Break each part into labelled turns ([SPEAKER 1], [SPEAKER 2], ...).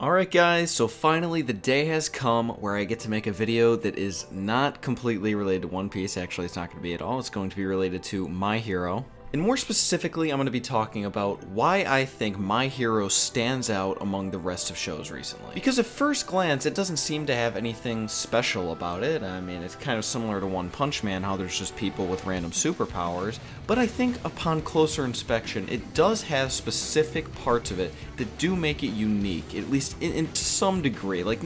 [SPEAKER 1] Alright guys, so finally the day has come where I get to make a video that is not completely related to One Piece. Actually, it's not going to be at all. It's going to be related to My Hero. And more specifically, I'm going to be talking about why I think My Hero stands out among the rest of shows recently. Because at first glance, it doesn't seem to have anything special about it. I mean, it's kind of similar to One Punch Man, how there's just people with random superpowers. But I think upon closer inspection, it does have specific parts of it that do make it unique, at least in some degree. Like,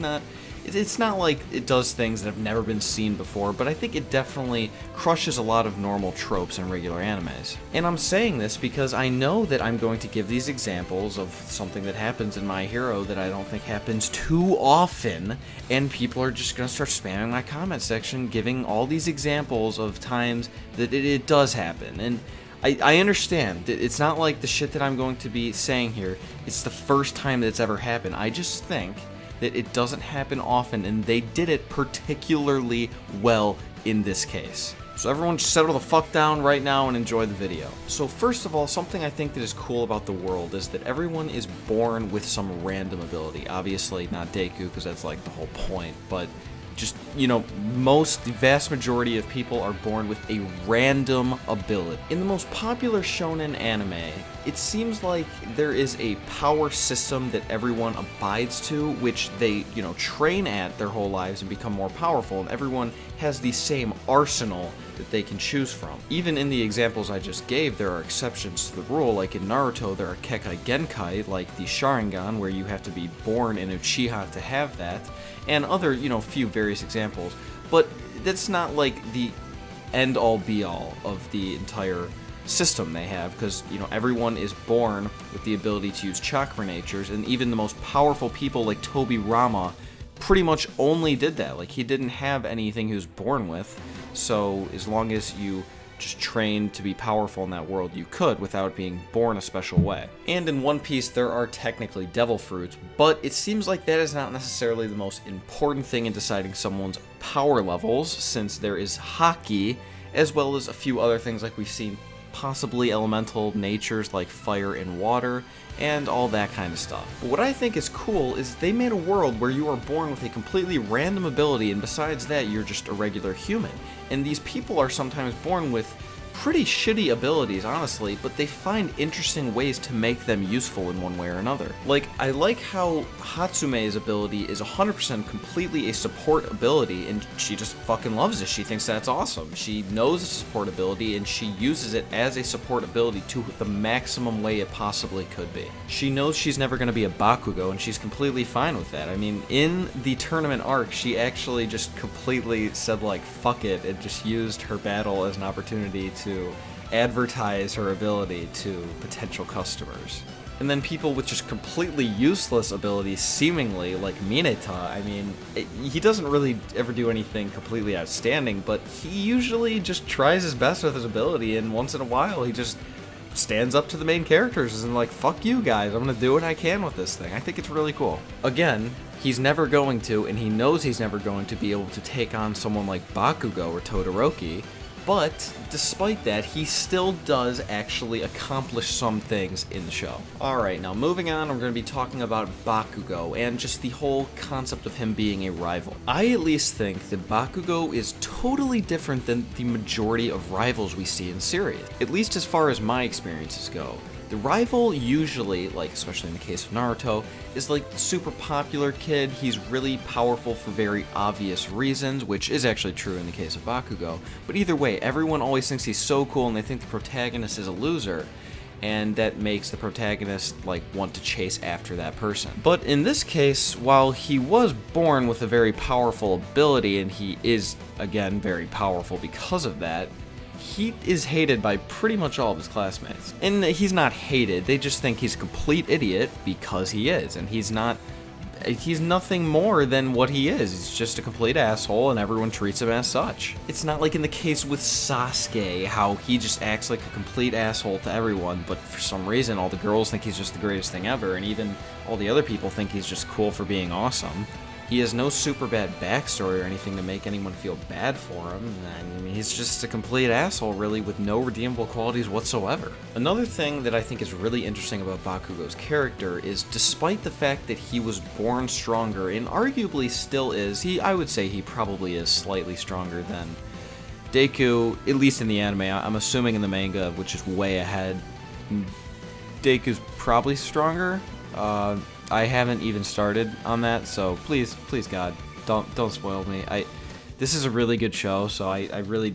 [SPEAKER 1] it's not like it does things that have never been seen before, but I think it definitely crushes a lot of normal tropes in regular animes. And I'm saying this because I know that I'm going to give these examples of something that happens in My Hero that I don't think happens too often, and people are just going to start spamming my comment section giving all these examples of times that it does happen. And I understand that it's not like the shit that I'm going to be saying here, it's the first time that it's ever happened. I just think that it doesn't happen often, and they did it particularly well in this case. So everyone just settle the fuck down right now and enjoy the video. So first of all, something I think that is cool about the world is that everyone is born with some random ability. Obviously not Deku, because that's like the whole point, but just, you know, the vast majority of people are born with a random ability. In the most popular shonen anime, it seems like there is a power system that everyone abides to, which they, you know, train at their whole lives and become more powerful, and everyone has the same arsenal that they can choose from. Even in the examples I just gave, there are exceptions to the rule. Like in Naruto, there are Kekai Genkai, like the Sharingan, where you have to be born an Uchiha to have that, and other, you know, few various examples. But that's not like the end-all be-all of the entire system they have, because, you know, everyone is born with the ability to use chakra natures, and even the most powerful people like Tobirama pretty much only did that. Like, he didn't have anything he was born with, so as long as you just trained to be powerful in that world, you could without being born a special way. And in One Piece, there are technically devil fruits, but it seems like that is not necessarily the most important thing in deciding someone's power levels, since there is haki, as well as a few other things like we've seen, possibly elemental natures like fire and water, and all that kind of stuff. But what I think is cool is they made a world where you are born with a completely random ability, and besides that, you're just a regular human. And these people are sometimes born with pretty shitty abilities, honestly, but they find interesting ways to make them useful in one way or another. Like, I like how Hatsume's ability is 100% completely a support ability, and she just fucking loves it. She thinks that's awesome. She knows it's a support ability, and she uses it as a support ability to the maximum way it possibly could be. She knows she's never going to be a Bakugo, and she's completely fine with that. I mean, in the tournament arc, she actually just completely said, like, fuck it, and just used her battle as an opportunity to advertise her ability to potential customers. And then people with just completely useless abilities, seemingly, like Mineta, I mean, he doesn't really ever do anything completely outstanding, but he usually just tries his best with his ability, and once in a while he just stands up to the main characters and like, fuck you guys, I'm gonna do what I can with this thing. I think it's really cool. Again, he's never going to, and he knows he's never going to be able to take on someone like Bakugo or Todoroki, but despite that, he still does actually accomplish some things in the show. Alright, now moving on, we're going to be talking about Bakugo, and just the whole concept of him being a rival. I at least think that Bakugo is totally different than the majority of rivals we see in series, at least as far as my experiences go. The rival usually, like especially in the case of Naruto, is like the super popular kid. He's really powerful for very obvious reasons, which is actually true in the case of Bakugo. But either way, everyone always thinks he's so cool, and they think the protagonist is a loser, and that makes the protagonist like want to chase after that person. But in this case, while he was born with a very powerful ability, and he is again very powerful because of that, he is hated by pretty much all of his classmates. And he's not hated, they just think he's a complete idiot because he is, and he's nothing more than what he is. He's just a complete asshole, and everyone treats him as such. It's not like in the case with Sasuke, how he just acts like a complete asshole to everyone, but for some reason all the girls think he's just the greatest thing ever, and even all the other people think he's just cool for being awesome. He has no super bad backstory or anything to make anyone feel bad for him. I mean, he's just a complete asshole, really, with no redeemable qualities whatsoever. Another thing that I think is really interesting about Bakugo's character is, despite the fact that he was born stronger, and arguably still is, I would say he probably is slightly stronger than Deku, at least in the anime. I'm assuming in the manga, which is way ahead, Deku's probably stronger. I haven't even started on that, so please God, don't spoil me. This is a really good show, so I really,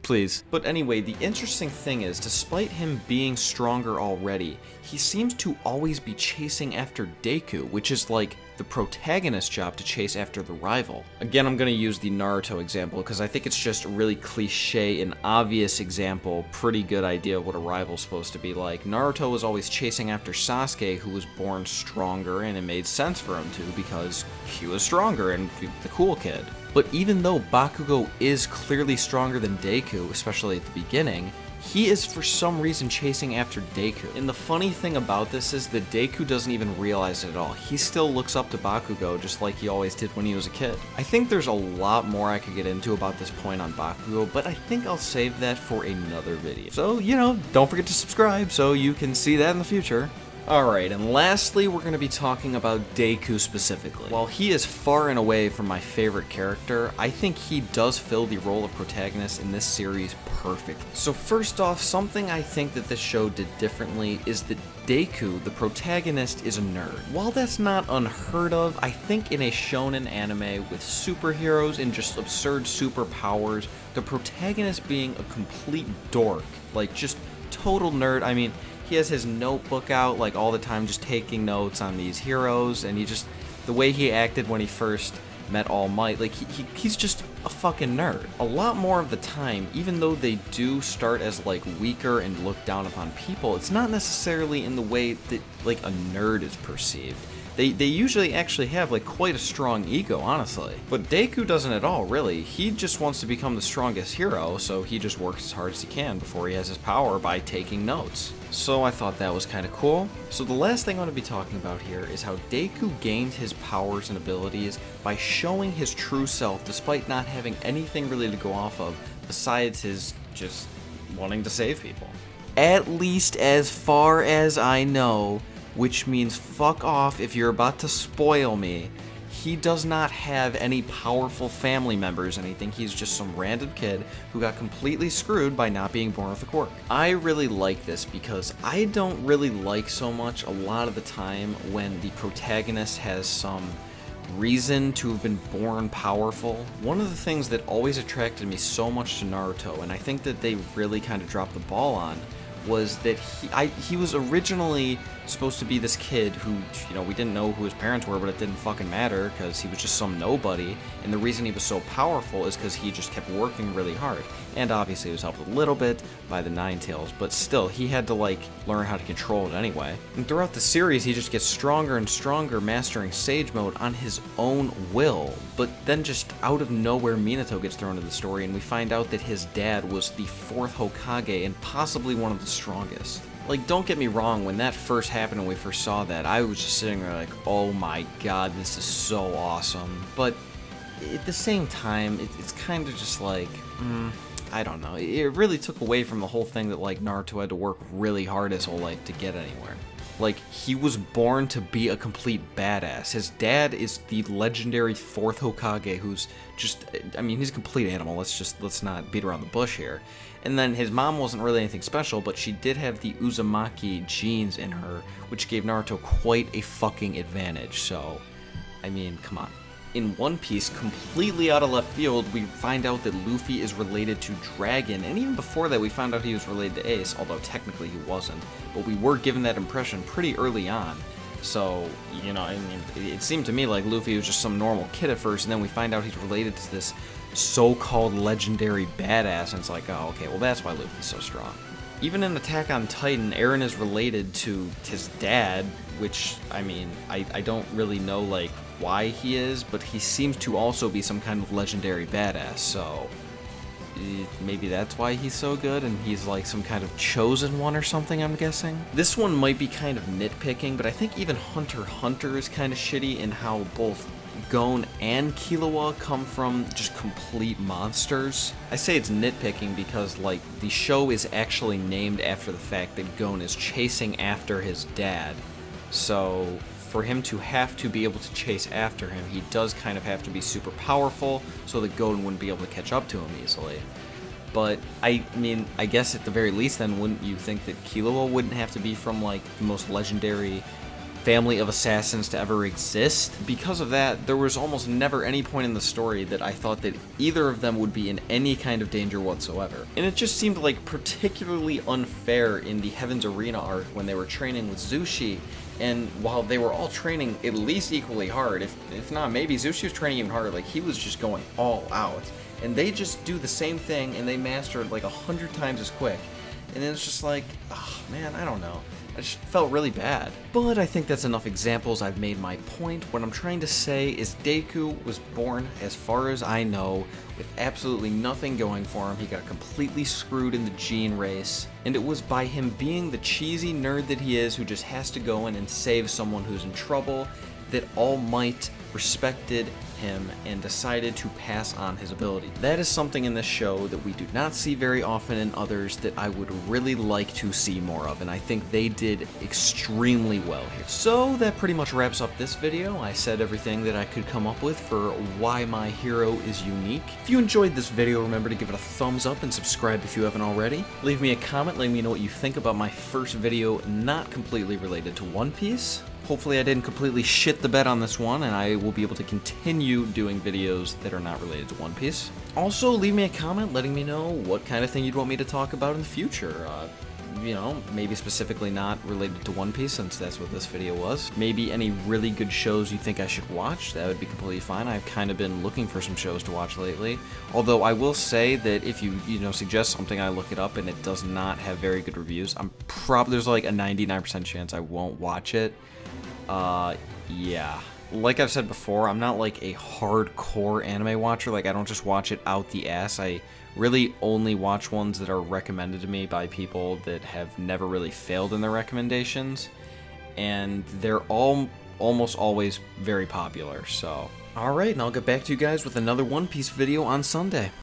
[SPEAKER 1] please. But anyway, the interesting thing is, despite him being stronger already, he seems to always be chasing after Deku, which is like the protagonist's job to chase after the rival. Again, I'm gonna use the Naruto example because I think it's just a really cliche and obvious example, pretty good idea of what a rival's supposed to be like. Naruto was always chasing after Sasuke, who was born stronger, and it made sense for him to because he was stronger and the cool kid. But even though Bakugo is clearly stronger than Deku, especially at the beginning, he is for some reason chasing after Deku. And the funny thing about this is that Deku doesn't even realize it at all. He still looks up to Bakugo just like he always did when he was a kid. I think there's a lot more I could get into about this point on Bakugo, but I think I'll save that for another video. So, you know, don't forget to subscribe so you can see that in the future. Alright, and lastly, we're going to be talking about Deku specifically. While he is far and away from my favorite character, I think he does fill the role of protagonist in this series perfectly. So first off, something I think that this show did differently is that Deku, the protagonist, is a nerd. While that's not unheard of, I think in a shonen anime with superheroes and just absurd superpowers, the protagonist being a complete dork, like just total nerd. I mean, he has his notebook out like all the time just taking notes on these heroes, and the way he acted when he first met All Might, like he's just a fucking nerd. A lot more of the time, even though they do start as like weaker and looked down upon people, it's not necessarily in the way that like a nerd is perceived. They usually actually have like quite a strong ego, honestly. But Deku doesn't at all, really. He just wants to become the strongest hero, so he just works as hard as he can before he has his power by taking notes. So I thought that was kind of cool. So the last thing I want to be talking about here is how Deku gained his powers and abilities by showing his true self despite not having anything really to go off of besides his just wanting to save people. At least as far as I know, which means fuck off if you're about to spoil me. He does not have any powerful family members or anything. He's just some random kid who got completely screwed by not being born with a quirk. I really like this because I don't really like so much a lot of the time when the protagonist has some reason to have been born powerful. One of the things that always attracted me so much to Naruto, and I think that they really kind of dropped the ball on, was that he was originally supposed to be this kid who, you know, we didn't know who his parents were, but it didn't fucking matter because he was just some nobody, and the reason he was so powerful is because he just kept working really hard. And obviously he was helped a little bit by the Nine Tails, but still, he had to like learn how to control it anyway. And throughout the series, he just gets stronger and stronger, mastering Sage Mode on his own will. But then just out of nowhere, Minato gets thrown into the story, and we find out that his dad was the 4th Hokage and possibly one of the strongest. Like, don't get me wrong, when that first happened and we first saw that, I was just sitting there like, oh my god, this is so awesome. But at the same time, it's kind of just like, I don't know. It really took away from the whole thing that, like, Naruto had to work really hard his whole life to get anywhere. Like, he was born to be a complete badass. His dad is the legendary 4th Hokage, who's just, I mean, he's a complete animal. Let's not beat around the bush here. And then his mom wasn't really anything special, but she did have the Uzumaki genes in her, which gave Naruto quite a fucking advantage. So, I mean, come on. In One Piece, completely out of left field, we find out that Luffy is related to Dragon, and even before that we found out he was related to Ace, although technically he wasn't, but we were given that impression pretty early on. So, you know, I mean, it seemed to me like Luffy was just some normal kid at first, and then we find out he's related to this so-called legendary badass, and it's like, oh, okay, well that's why Luffy's so strong. Even in Attack on Titan, Eren is related to his dad, which, I mean, I don't really know, like, why he is, but he seems to also be some kind of legendary badass, so maybe that's why he's so good, and he's like some kind of chosen one or something, I'm guessing. This one might be kind of nitpicking, but I think even Hunter x Hunter is kind of shitty in how both Gon and Killua come from just complete monsters. I say it's nitpicking because, like, the show is actually named after the fact that Gon is chasing after his dad. So for him to have to be able to chase after him, he does kind of have to be super powerful so that Gon wouldn't be able to catch up to him easily. But, I mean, I guess at the very least then, wouldn't you think that Killua wouldn't have to be from, like, the most legendary family of assassins to ever exist? Because of that, there was almost never any point in the story that I thought that either of them would be in any kind of danger whatsoever. And it just seemed like particularly unfair in the Heaven's Arena arc when they were training with Zushi, and while they were all training at least equally hard, if not maybe Zushi was training even harder, like he was just going all out. And they just do the same thing and they master it like 100 times as quick. And it's just like, oh man, I don't know. I just felt really bad. But I think that's enough examples. I've made my point. What I'm trying to say is Deku was born, as far as I know, with absolutely nothing going for him. He got completely screwed in the gene race. And it was by him being the cheesy nerd that he is, who just has to go in and save someone who's in trouble, that All Might respected him and decided to pass on his ability. That is something in this show that we do not see very often in others that I would really like to see more of, and I think they did extremely well here. So that pretty much wraps up this video. I said everything that I could come up with for why my hero is unique. If you enjoyed this video, remember to give it a thumbs up and subscribe if you haven't already. Leave me a comment letting me know what you think about my first video not completely related to One Piece. Hopefully I didn't completely shit the bed on this one, and I will be able to continue doing videos that are not related to One Piece. Also, leave me a comment letting me know what kind of thing you'd want me to talk about in the future. You know, maybe specifically not related to One Piece, since that's what this video was. Maybe any really good shows you think I should watch, that would be completely fine. I've kind of been looking for some shows to watch lately. Although I will say that if you suggest something, I look it up and it does not have very good reviews, there's like a 99% chance I won't watch it. Yeah. Like I've said before, I'm not like a hardcore anime watcher. Like, I don't just watch it out the ass. I really only watch ones that are recommended to me by people that have never really failed in their recommendations. And they're almost always very popular, so. Alright, and I'll get back to you guys with another One Piece video on Sunday.